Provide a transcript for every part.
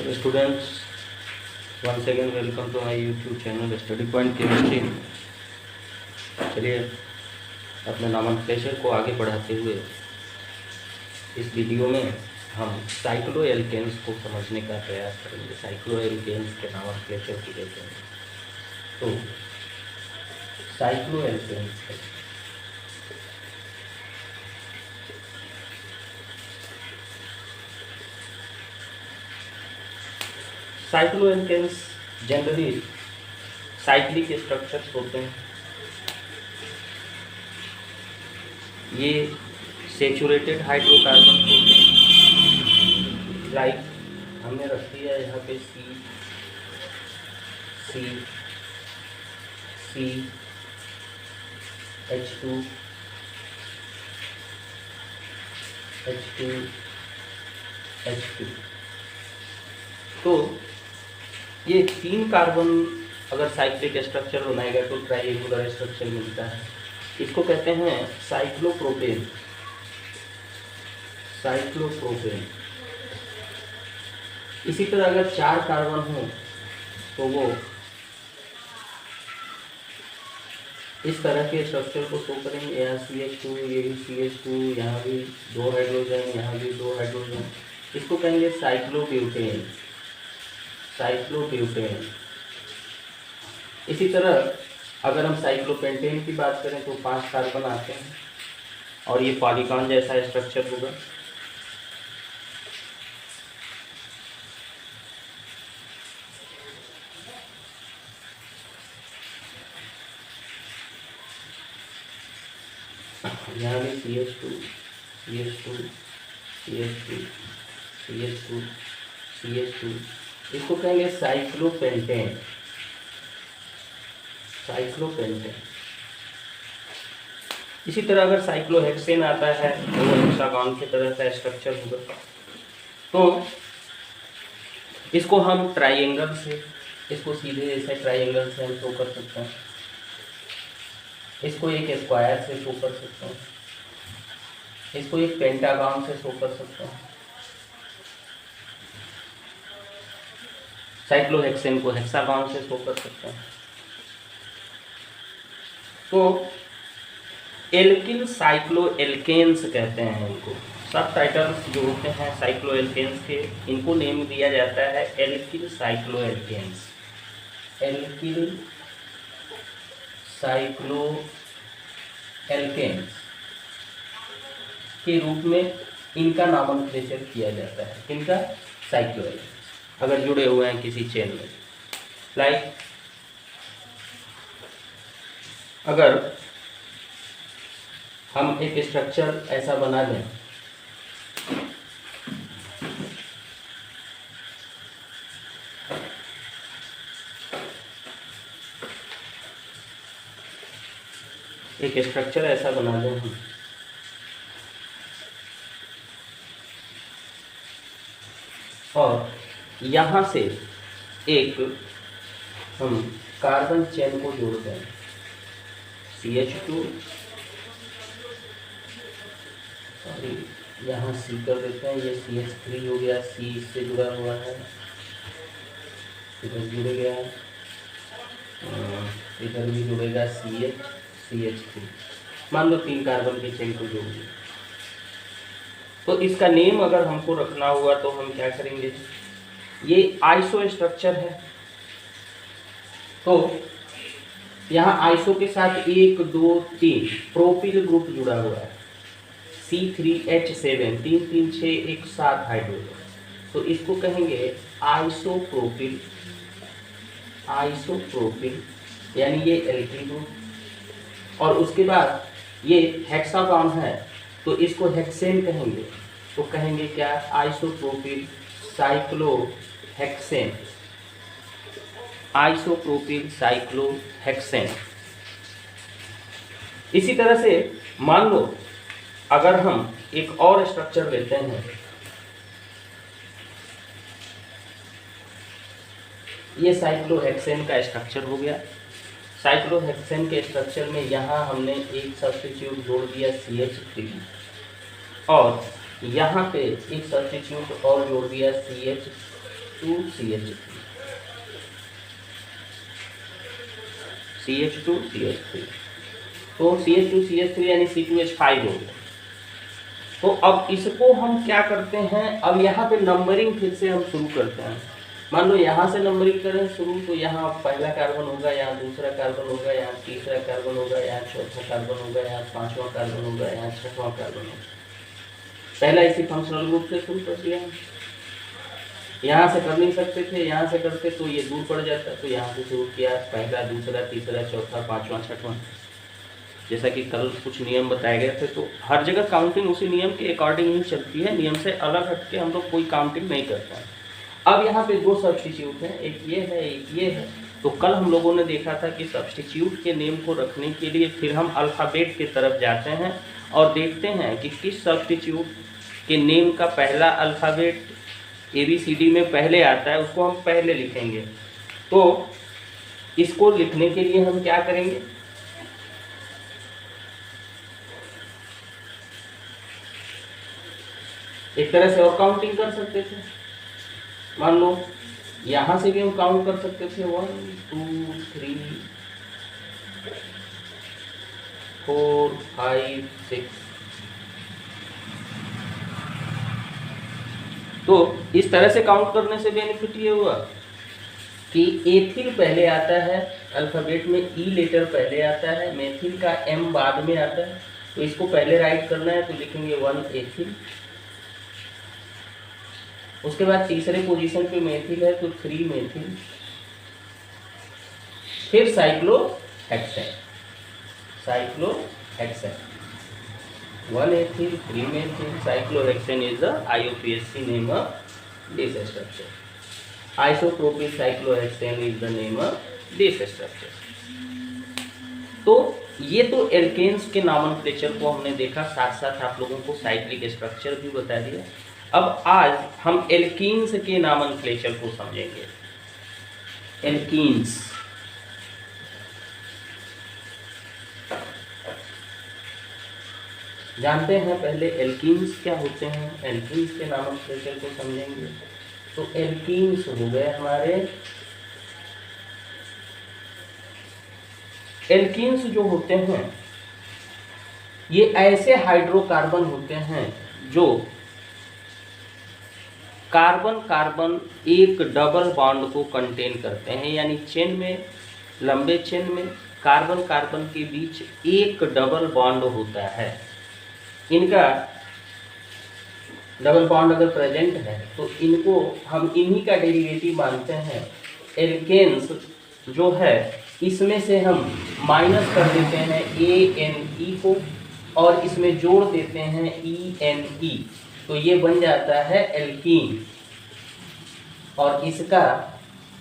Dear students, once again welcome to my YouTube channel Study Point Chemistry। चलिए अपने nomenclature को आगे बढ़ाते हुए इस वीडियो में हम साइक्लोएल्केन्स को समझने का प्रयास करेंगे। साइक्लोएल्केन्स के नॉमेनक्लेचर की कहते हैं। तो cycloalkenes cycloalkenes generally cyclic structures होते हैं। ये सेचुरेटेड हाइड्रोकार्बन होते हैं। लाइक हमने रख दिया यहाँ पे सी H2 H2। तो ये 3 कार्बन अगर साइक्लिक स्ट्रक्चर बनाएगा तो ट्राइएंगुलर स्ट्रक्चर मिलता है। इसको कहते हैं साइक्लोप्रोपेन। इसी तरह अगर 4 कार्बन हो तो वो इस तरह के स्ट्रक्चर को शो करेंगे। यहाँ CH2, ये भी CH2, यहाँ भी 2 हाइड्रोजन, यहाँ भी 2 हाइड्रोजन। इसको कहेंगे साइक्लोब्यूटेन। इसी तरह अगर हम साइक्लोपेंटेन की बात करें तो 5 कार्बन आते हैं और ये पॉलीगॉन जैसा स्ट्रक्चर होगा। यहाँ भी CH2। इसको कहेंगे साइक्लोपेंटेन। इसी तरह अगर साइक्लोहेक्सेन आता है तो वो हेक्सागोन की तरह का स्ट्रक्चर होगा। तो इसको हम ट्राइएंगल से, इसको सीधे ऐसे ट्राइएंगल से हम शो कर सकते हैं। इसको एक स्क्वायर से शो कर सकते हैं। इसको एक पेंटागन से शो कर सकते हैं। साइक्लोहेक्सेन को हेक्सागन से शो कर सकते हैं। तो एल्किल साइक्लोएल्केन्स कहते हैं इनको। सब टाइटल्स जो होते हैं साइक्लोएल्केन्स के, इनको नेम दिया जाता है एल्किल साइक्लोएल्केन्स के रूप में इनका नॉमेनक्लेचर किया जाता है। इनका साइक्लोएल्केन्स अगर जुड़े हुए हैं किसी चेन में। लाइक अगर हम एक स्ट्रक्चर ऐसा बना दें, हम और यहाँ से एक हम कार्बन चेन को जोड़ दें। CH2, सॉरी यहाँ C कर देते हैं। ये CH3 हो गया, C इससे जुड़ा हुआ है, इधर जुड़ गया, इधर भी जुड़ेगा CH3। मान लो 3 कार्बन की चेन को जोड़ दिया। तो इसका नेम अगर हमको रखना हुआ तो हम क्या करेंगे? ये आइसो स्ट्रक्चर है। तो यहाँ आइसो के साथ 1 2 3 प्रोपिल ग्रुप जुड़ा हुआ है। C3H7, 3 3 6 1 7 hydrogen. तो इसको कहेंगे आइसोप्रोपिल यानी ये एल्किल ग्रुप। और उसके बाद ये हेक्सागोन है तो इसको हेक्सेन कहेंगे। तो कहेंगे क्या? Isopropyl cyclohexane. इसी तरह से मान लो अगर हम एक और स्ट्रक्चर लेते हैं, ये साइक्लोहेक्सेन का स्ट्रक्चर हो गया। साइक्लोहेक्सेन के स्ट्रक्चर में यहाँ हमने एक सब्स्टिट्यूट जोड़ दिया CH3 और यहाँ पे एक सब्स्टिट्यूट और जोड़ दिया CH CH2CH3, CH2CH3, तो CH2CH3 यानी C2H5 हो गया। तो अब इसको हम क्या करते हैं, अब यहाँ पे नंबरिंग फिर से हम शुरू करते हैं। मान लो यहाँ से नंबरिंग करें शुरू, तो यहाँ पहला कार्बन होगा, यहाँ दूसरा कार्बन होगा, यहाँ तीसरा कार्बन होगा, यहाँ चौथा कार्बन होगा, यहाँ पांचवा कार्बन होगा, यहाँ छठवां कार्बन होगा। पहला इसी फंक्शनल ग्रुप से शुरू कर दिया। यहाँ से कर नहीं सकते थे, यहाँ से करते तो ये दूर पड़ जाता, तो यहाँ से शुरू किया, पहला दूसरा तीसरा चौथा पांचवा छठवां, जैसा कि कल कुछ नियम बताए गए थे। तो हर जगह काउंटिंग उसी नियम के अकॉर्डिंग ही चलती है, नियम से अलग हट के हम लोग कोई काउंटिंग नहीं करते हैं। अब यहाँ पे दो सब्स्टिट्यूट हैं, एक ये है एक ये है। तो कल हम लोगों ने देखा था कि सब्स्टिट्यूट के नेम को रखने के लिए फिर हम अल्फ़ाबेट की तरफ जाते हैं और देखते हैं कि किस सब्स्टिट्यूट के नेम का पहला अल्फ़ाबेट ABCD में पहले आता है, उसको हम पहले लिखेंगे। तो इसको लिखने के लिए हम क्या करेंगे, एक तरह से और काउंटिंग कर सकते थे। मान लो यहाँ से भी हम काउंट कर सकते थे 1 2 3 4 5 6। तो इस तरह से काउंट करने से बेनिफिट ये हुआ कि एथिल पहले आता है, अल्फ़ाबेट में ई लेटर पहले आता है, मेथिल का M बाद में आता है। तो इसको पहले राइट करना है तो लिखेंगे 1 एथिल। उसके बाद तीसरे पोजीशन पे मेथिल है तो 3 मेथिल, फिर cyclohexane, 1 ethyl 3 methyl cyclohexane is the IUPAC name of this structure. Isopropyl cyclohexane is the name of this structure. तो ये तो एल्केन्स के नॉमेनक्लेचर को हमने देखा, साथ साथ आप लोगों को साइक्लिक स्ट्रक्चर भी बता दिया। अब आज हम एल्कीन्स के नॉमेनक्लेचर को समझेंगे। एल्कीन्स, जानते हैं पहले एल्कीन्स क्या होते हैं, एल्कीन्स के नॉमेनक्लेचर को समझेंगे। तो एल्कीन्स हो गए हमारे, एल्कीन्स जो होते हैं ये ऐसे हाइड्रोकार्बन होते हैं जो कार्बन कार्बन एक डबल बॉन्ड को कंटेन करते हैं, यानी चेन में, लंबे चेन में कार्बन कार्बन के बीच एक डबल बॉन्ड होता है। इनका डबल बॉन्ड अगर प्रेजेंट है तो इनको हम इन्हीं का डेरिवेटिव मानते हैं। एल्केन्स जो है इसमें से हम माइनस कर देते हैं ANE को और इसमें जोड़ देते हैं ENE, तो ये बन जाता है एल्कीन। और इसका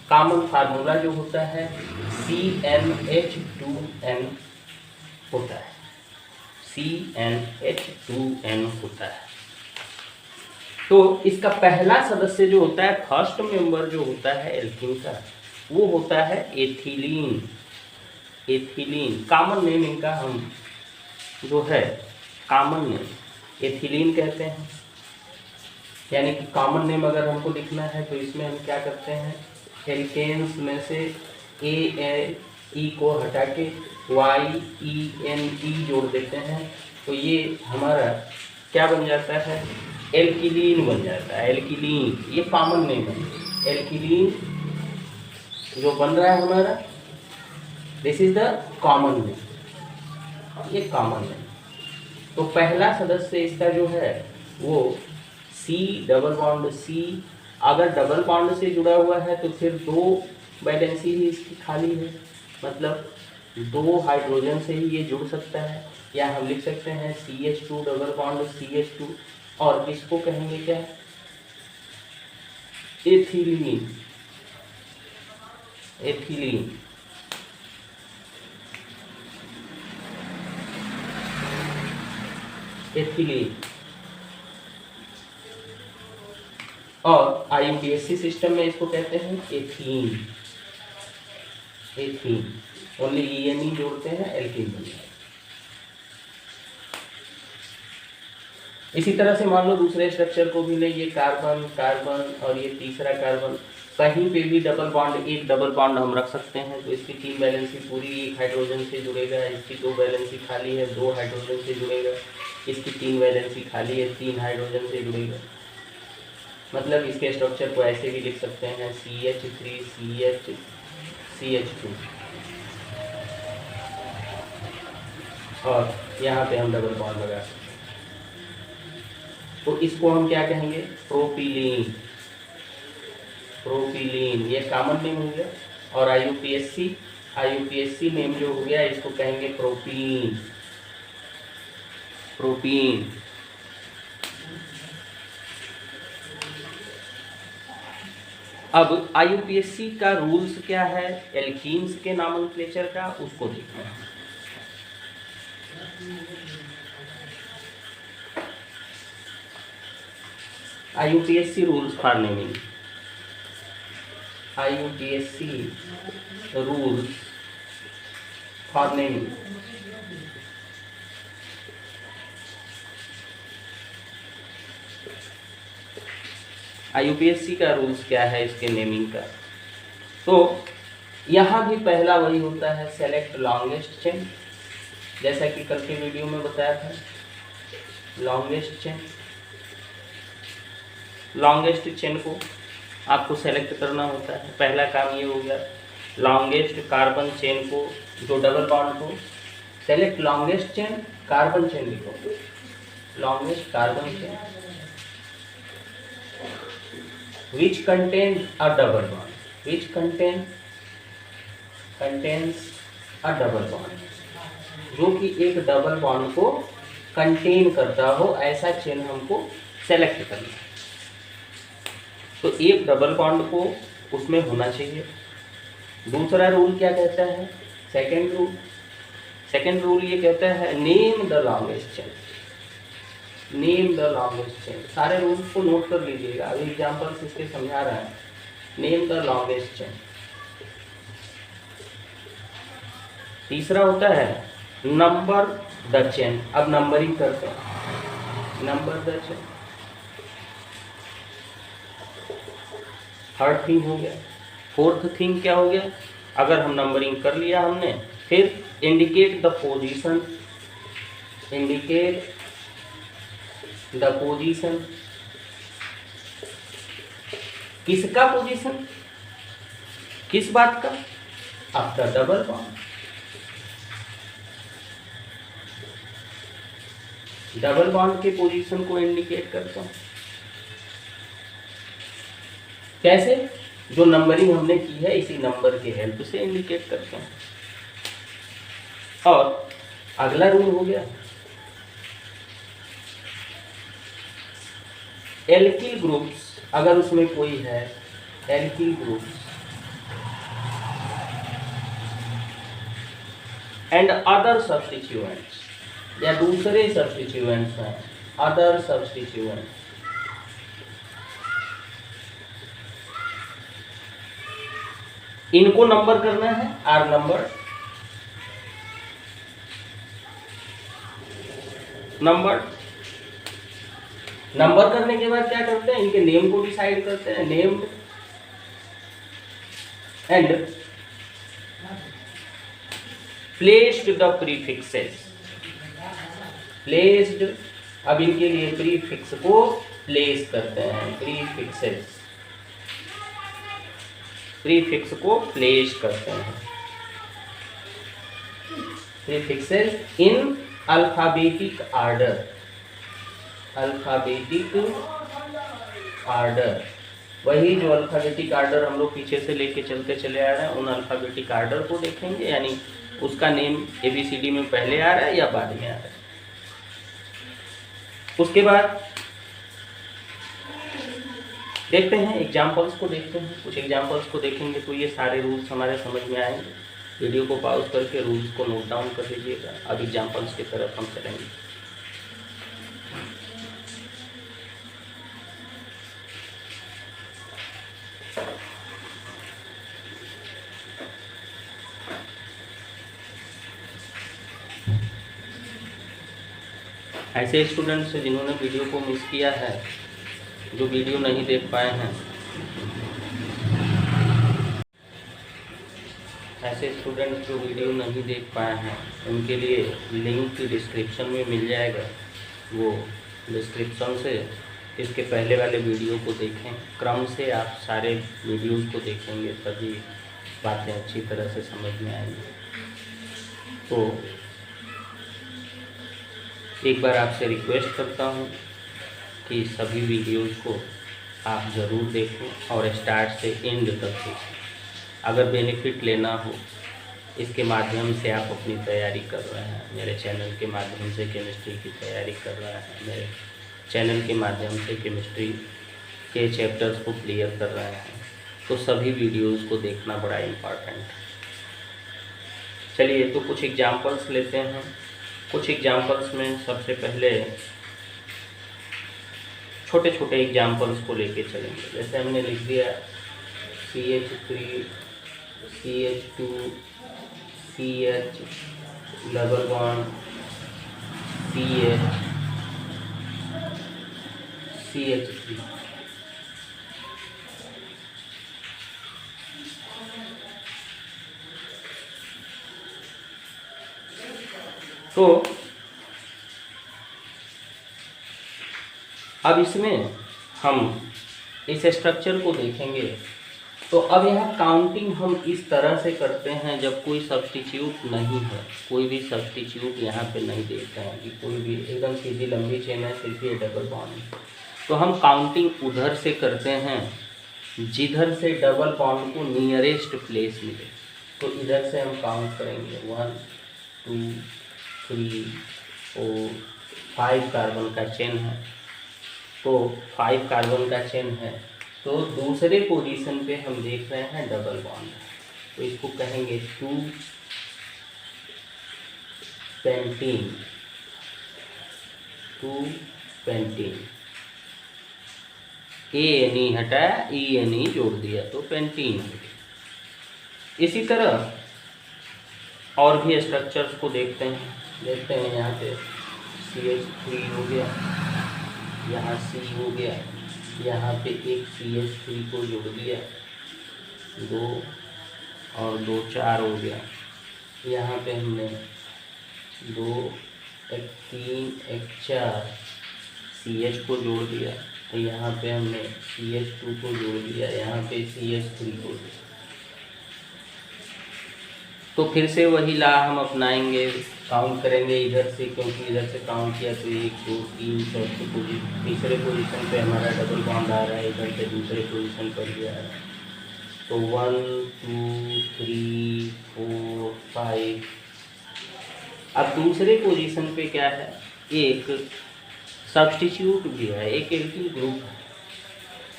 कॉमन फार्मूला जो होता है CnH2n होता है, CnH2n होता है। तो इसका पहला सदस्य जो होता है, फर्स्ट मेंबर जो होता है एल्कीन का, वो होता है एथिलीन। एथिलीन कॉमन नेम इनका हम जो है कॉमन नेम एथिलीन कहते हैं। यानी कि कॉमन नेम अगर हमको लिखना है तो इसमें हम क्या करते हैं, एल्केन्स में से E को हटा के YENE जोड़ देते हैं, तो ये हमारा क्या बन जाता है, एल्किलीन बन जाता है। एल्किलीन ये कॉमन नेम है। एल्किलीन जो बन रहा है हमारा, this is the common name, ये कॉमन नेम। तो पहला सदस्य इसका जो है वो C डबल बॉन्ड C, अगर डबल बॉन्ड से जुड़ा हुआ है तो फिर 2 वैलेंसी ही इसकी खाली है, मतलब 2 हाइड्रोजन से ही ये जुड़ सकता है। या हम लिख सकते हैं CH2 डबल बॉन्ड CH2, और इसको कहेंगे क्या, एथिलीन। Ethylene ethylene. और IUPAC सिस्टम में इसको कहते हैं एथीन। एथीन ओनली ENE जोड़ते हैं, एल्कीन बन जाता है। इसी तरह से मान लो दूसरे स्ट्रक्चर को भी ले, ये कार्बन कार्बन और ये तीसरा कार्बन, कहीं पे भी डबल बॉन्ड, एक डबल बॉन्ड हम रख सकते हैं तो इसकी 3 वैलेंसी पूरी एक हाइड्रोजन से जुड़ेगा, इसकी 2 वैलेंसी खाली है 2 हाइड्रोजन से जुड़ेगा, इसकी 3 वैलेंसी खाली है 3 हाइड्रोजन से जुड़ेगा। मतलब इसके स्ट्रक्चर को ऐसे भी लिख सकते हैं CH3 CH2 और यहाँ पे हम डबल बॉन्ड लगा सकते हैं। तो इसको हम क्या कहेंगे? प्रोपिलीन। प्रोपिलीन ये कॉमन नेम हो गया। और IUPAC नेम जो हो गया इसको कहेंगे प्रोपीन। प्रोपीन अब IUPAC का रूल्स क्या है एल्कीन्स के नॉमेनक्लेचर का, उसको देखना है। IUPAC rules for naming. IUPAC rules for naming. IUPAC का रूल्स क्या है इसके नेमिंग का? तो यहाँ भी पहला वही होता है, सेलेक्ट लॉन्गेस्ट चेन, जैसा कि कल के वीडियो में बताया था। लॉन्गेस्ट चेन, लॉन्गेस्ट चेन को आपको सेलेक्ट करना होता है। पहला काम ये हो गया, लॉन्गेस्ट कार्बन चेन को, जो डबल बॉन्ड को, select longest chain carbon chain लिखो, longest carbon chain which contains a double bond, which contains a double bond, जो कि एक डबल बॉन्ड को कंटेन करता हो, ऐसा चेन हमको सेलेक्ट करना है। तो एक डबल बॉन्ड को उसमें होना चाहिए। दूसरा रूल क्या कहता है? सेकेंड रूल ये कहता है name the longest chain, name the longest chain. सारे रूल्स को नोट कर लीजिएगा, अभी एग्जांपल्स इसके समझा रहे हैं। Name the longest chain. तीसरा होता है नंबर द चेन। अब नंबरिंग करते हैं, number the chain. Third thing हो गया। फोर्थ थिंग क्या हो गया? अगर हम नंबरिंग कर लिया हमने, फिर indicate the position, indicate the position. किसका पोजीशन? किस बात का? After double bond. Double bond के पोजीशन को इंडिकेट करता हूं। कैसे? जो नंबरिंग हमने की है इसी नंबर के हेल्प से इंडिकेट करते हैं। और अगला रूल हो गया, एल्किल ग्रुप्स, अगर उसमें कोई है alkyl groups and other substituents, या दूसरे सब्स्टिट्यूएंट्स हैं, अदर सब्स्टिट्यूएंट्स, इनको नंबर करना है, आर नंबर। नंबर करने के बाद क्या करते हैं? इनके नेम को डिसाइड करते हैं, named and placed the prefixes, placed. अब इनके लिए प्रीफिक्स को प्लेस करते हैं, प्रीफिक्सेस, प्रीफिक्स को प्लेस करते हैं, प्रीफिक्सेस इन अल्फाबेटिक आर्डर, अल्फाबेटिक आर्डर। वही जो अल्फाबेटिक आर्डर हम लोग पीछे से लेके चलते चले आ रहे हैं, उन अल्फाबेटिक आर्डर को देखेंगे, यानी उसका नेम ABCD में पहले आ रहा है या बाद में आ रहा है। उसके बाद देखते हैं एग्जाम्पल्स को, देखते हैं कुछ एग्जाम्पल्स को देखेंगे तो ये सारे रूल्स हमारे समझ में आएंगे। वीडियो को पॉज करके रूल्स को नोट डाउन कर लीजिएगा। अब एग्जाम्पल्स की तरफ हम चलेंगे। ऐसे स्टूडेंट्स जिन्होंने वीडियो को मिस किया है, जो वीडियो नहीं देख पाए हैं, ऐसे स्टूडेंट्स जो वीडियो नहीं देख पाए हैं, उनके लिए लिंक डिस्क्रिप्शन में मिल जाएगा। वो डिस्क्रिप्शन से इसके पहले वाले वीडियो को देखें, क्रम से आप सारे वीडियोस को देखेंगे तभी बातें अच्छी तरह से समझ में आएंगी। तो एक बार आपसे रिक्वेस्ट करता हूँ कि सभी वीडियोस को आप ज़रूर देखें और स्टार्ट से एंड तक देखें। अगर बेनिफिट लेना हो, इसके माध्यम से आप अपनी तैयारी कर रहे हैं, मेरे चैनल के माध्यम से केमिस्ट्री की तैयारी कर रहे हैं, मेरे चैनल के माध्यम से केमिस्ट्री के चैप्टर्स को क्लियर कर रहे हैं, तो सभी वीडियोस को देखना बड़ा इम्पॉर्टेंट है। चलिए तो कुछ एग्जांपल्स लेते हैं। कुछ एग्जांपल्स में सबसे पहले छोटे छोटे एग्जांपल्स को लेके चलेंगे। जैसे हमने लिख दिया CH3 CH2 CH double bond CH CH3। तो अब इसमें हम इस स्ट्रक्चर को देखेंगे। तो अब यहाँ काउंटिंग हम इस तरह से करते हैं जब कोई सब्स्टिट्यूट नहीं है, कोई भी सब्स्टिट्यूट यहाँ पे नहीं देखते हैं कि कोई भी एकदम सीधी लंबी चेन है, सिर्फ ये डबल बॉन्ड। तो हम काउंटिंग उधर से करते हैं जिधर से डबल बॉन्ड को नियरेस्ट प्लेस मिले। तो इधर से हम काउंट करेंगे 1 2 3 4 5 कार्बन का चेन है। तो 5 कार्बन का चेन है, तो दूसरे पोजीशन पे हम देख रहे हैं डबल बॉन्ड, तो इसको कहेंगे 2 पेंटीन 2 पेंटीन। ANE हटाया, ENE जोड़ दिया तो पेंटीन हो गया। इसी तरह और भी स्ट्रक्चर्स को देखते हैं। यहाँ पे CH3 हो गया, यहाँ C हो गया, यहाँ पे एक CH3 को जोड़ दिया, 2 और 2 4 हो गया। यहाँ पे हमने 2 1 3 1 4 CH को जोड़ दिया, तो यहाँ पे हमने CH2 को जोड़ दिया, यहाँ पे CH3 को जोड़ दिया। तो फिर से वही ला हम अपनाएंगे, काउंट करेंगे इधर से, क्योंकि इधर से काउंट किया तो 1 2 3 चौथे पोजीशन, तीसरे पोजीशन पे हमारा डबल बॉन्ड आ रहा है, इधर से दूसरे पोजीशन पर भी आ रहा है। तो 1 2 3 4 5। अब दूसरे पोजीशन पे क्या है, एक सब्स्टिट्यूट भी है, एक एल्किल ग्रुप है,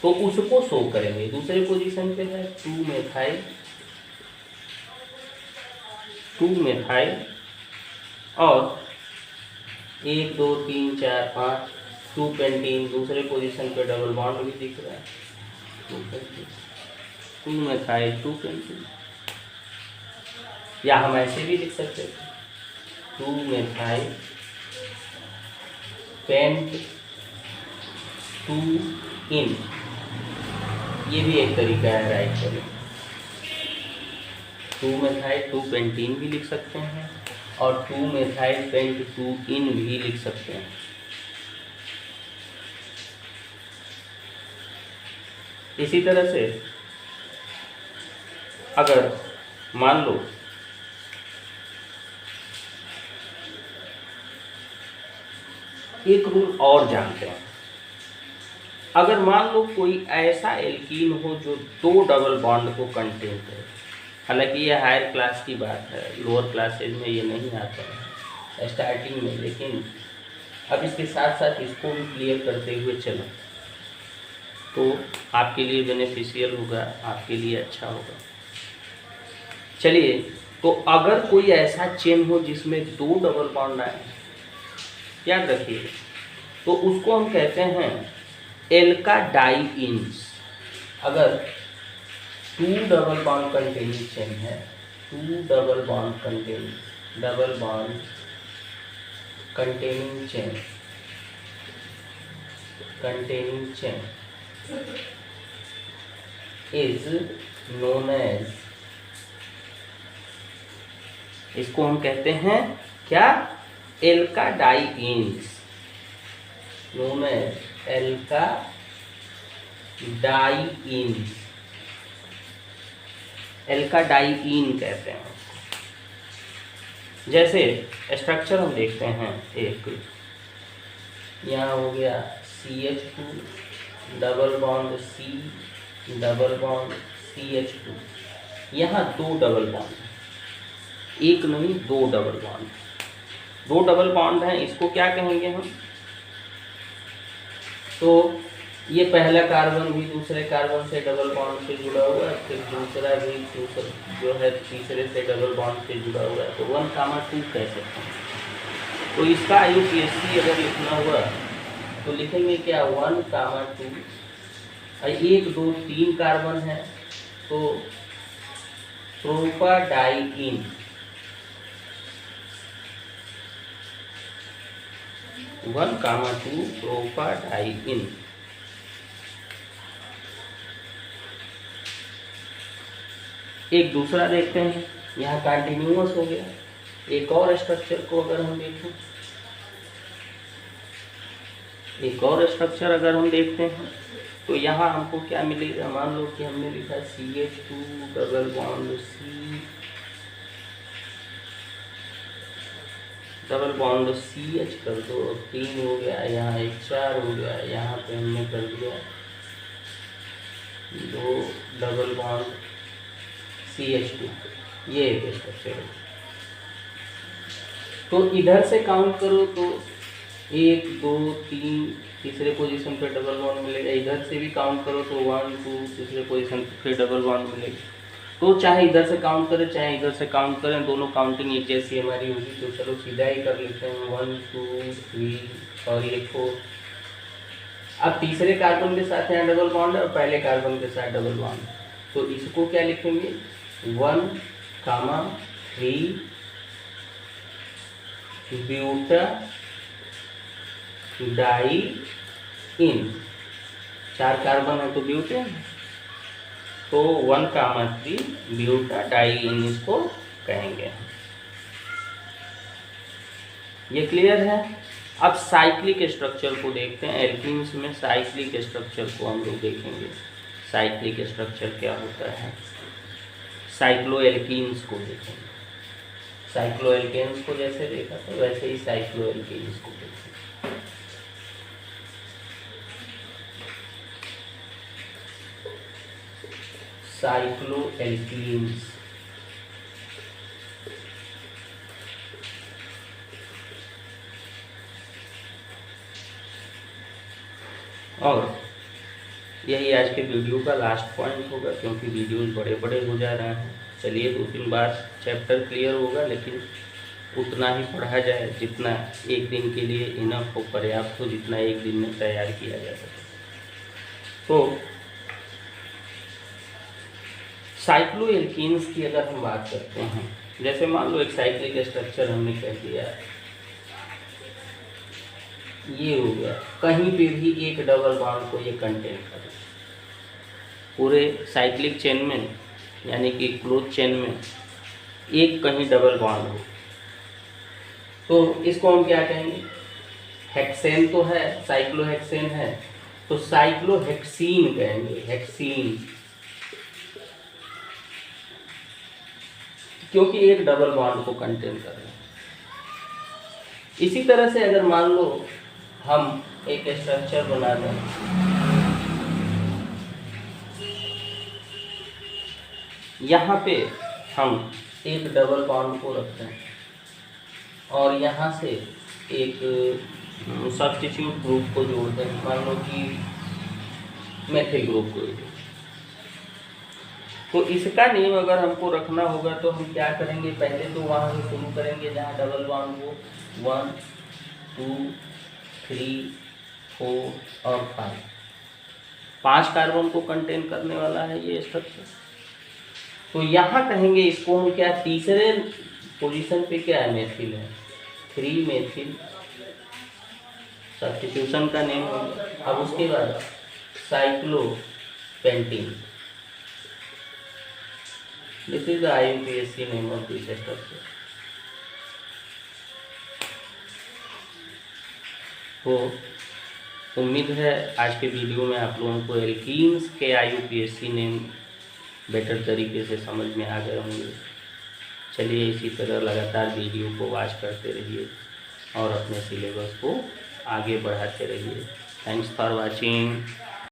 तो उसको शो करेंगे। दूसरे पोजीशन पे है 2 मेथाइल और 1 2 3 4 5 2 पेंटीन। दूसरे पोजीशन पे डबल बॉन्ड भी दिख रहा है, 2 मेथाइल 2 पेंटीन। या हम ऐसे भी लिख सकते हैं 2 मेथाइल पेंट 2 इन। ये भी एक तरीका है राइट करने। 2 मेथाइल 2 पेंटीन भी लिख सकते हैं और 2 मेथाइल पेंट 2 इन भी लिख सकते हैं। इसी तरह से अगर मान लो एक रूल और जानते हैं, अगर मान लो कोई ऐसा एल्कीन हो जो 2 डबल बॉन्ड को कंटेन करे, हालांकि ये हायर क्लास की बात है, लोअर क्लासेज में ये नहीं आता है स्टार्टिंग में, लेकिन अब इसके साथ साथ इसको भी क्लियर करते हुए चलो तो आपके लिए बेनिफिशियल होगा, आपके लिए अच्छा होगा। चलिए, तो अगर कोई ऐसा चेन हो जिसमें 2 डबल बॉन्ड आए, याद रखिए, तो उसको हम कहते हैं एल्का डाइइन्स। अगर 2 डबल बॉन्ड कंटेनिंग चेन है, 2 double bond containing chain, containing chain is known as, इसको हम कहते हैं क्या, एल्काडाइइन्स, known as एल्काडाइइन्स, एल्काडाइइन कहते हैं। जैसे स्ट्रक्चर हम देखते हैं, एक यहाँ हो गया CH2 double bond C double bond CH2, यहाँ 2 डबल बॉन्ड, एक नहीं 2 डबल बॉन्ड, 2 डबल बॉन्ड हैं, इसको क्या कहेंगे हम, तो ये पहला कार्बन भी दूसरे कार्बन से डबल बॉन्ड से जुड़ा हुआ है, फिर दूसरा भी जो है तीसरे से डबल बॉन्ड से जुड़ा हुआ है, तो 1,2 कह सकते हैं। तो इसका IUPAC अगर लिखना हुआ तो लिखेंगे क्या, 1,2, 1 2 3 कार्बन है तो प्रोपाडाइइन, 1,2 प्रोपाडाइइन। एक दूसरा देखते हैं, यहाँ कंटिन्यूअस हो गया। एक और स्ट्रक्चर को अगर हम देखें, एक और स्ट्रक्चर अगर हम देखते हैं तो यहाँ हमको क्या मिलेगा, मान लो कि हमने लिखा CH2 double bond C double bond CH कर दो, 3 हो गया, यहाँ एक 4 हो गया, यहाँ पे हमने कर दिया 2 डबल बॉन्ड CH2, ये एक स्ट्रक्चर है। तो इधर से काउंट करो तो 1 2 3 तीसरे पोजीशन पे डबल बॉन्ड मिलेगा, इधर से भी काउंट करो तो 1 2 तीसरे पोजीशन पे डबल बॉन्ड मिलेगा। तो चाहे इधर से काउंट करें चाहे इधर से काउंट करें, दोनों काउंटिंग एक जैसी हमारी होगी। तो चलो सीधा ही कर लेते हैं, 1 2 3 और ये 4। अब तीसरे कार्बन के साथ यहाँ डबल बॉन्ड है और पहले कार्बन के साथ डबल बॉन्ड, तो इसको क्या लिखेंगे, 1, 3 ब्यूटा डाई इन, 4 कार्बन है तो ब्यूटेन, तो 1, 3 ब्यूटा डाई इन इसको कहेंगे। ये क्लियर है। अब साइक्लिक स्ट्रक्चर को देखते हैं। एल्कीन्स में साइक्लिक स्ट्रक्चर को हम लोग देखेंगे, साइक्लिक स्ट्रक्चर क्या होता है। साइक्लोएल्कीन्स को देखेंगे, साइक्लोएल्केन्स को जैसे देखा था वैसे ही साइक्लोएल्कीन्स को देखेंगे। साइक्लोएल्कीन्स, और यही आज के वीडियो का लास्ट पॉइंट होगा, क्योंकि वीडियोस बड़े बड़े हो जा रहे हैं। चलिए 2-3 बार चैप्टर क्लियर होगा, लेकिन उतना ही पढ़ा जाए जितना एक दिन के लिए इनफ हो, पर्याप्त हो, जितना एक दिन में तैयार किया जा सके। तो साइक्लोएल्कीन्स की अगर हम बात करते हैं, जैसे मान लो एक साइक्लिक स्ट्रक्चर हमने कह दिया, ये हो गया, कहीं पे भी एक डबल बॉन्ड को ये कंटेन करे, पूरे साइक्लिक चेन में यानी कि क्लोज चेन में एक कहीं डबल बॉन्ड हो, तो इसको हम क्या कहेंगे, हेक्सेन तो है, साइक्लोहेक्सेन है, तो साइक्लोहेक्सीन कहेंगे, हेक्सीन, क्योंकि एक डबल बॉन्ड को कंटेन कर रहे हैं। इसी तरह से अगर मान लो हम एक स्ट्रक्चर बना दें, यहाँ पे हम एक डबल बॉन्ड को रखते हैं और यहाँ से एक सब्स्टिट्यूट ग्रुप को जोड़ते हैं, मान लो कि मेथिल ग्रुप को। तो इसका नेम अगर हमको रखना होगा तो हम क्या करेंगे, पहले तो वहाँ से शुरू करेंगे जहाँ डबल बॉन्ड हो, 1 2 3 4 और 5 कार्बन को कंटेन करने वाला है ये स्ट्रक्चर। तो यहाँ कहेंगे इसको हम क्या, तीसरे पोजीशन पे क्या है, मेथिल है, 3 मेथिल सब्स्टिट्यूशन का नेम हो गया। अब उसके बाद साइक्लोपेंटीन, this is the IUPAC name of this structure. तो उम्मीद है आज के वीडियो में आप लोगों को एल्कीन्स के IUPAC नेम बेटर तरीके से समझ में आ गए होंगे। चलिए इसी तरह लगातार वीडियो को वॉच करते रहिए और अपने सिलेबस को आगे बढ़ाते रहिए। Thanks for watching.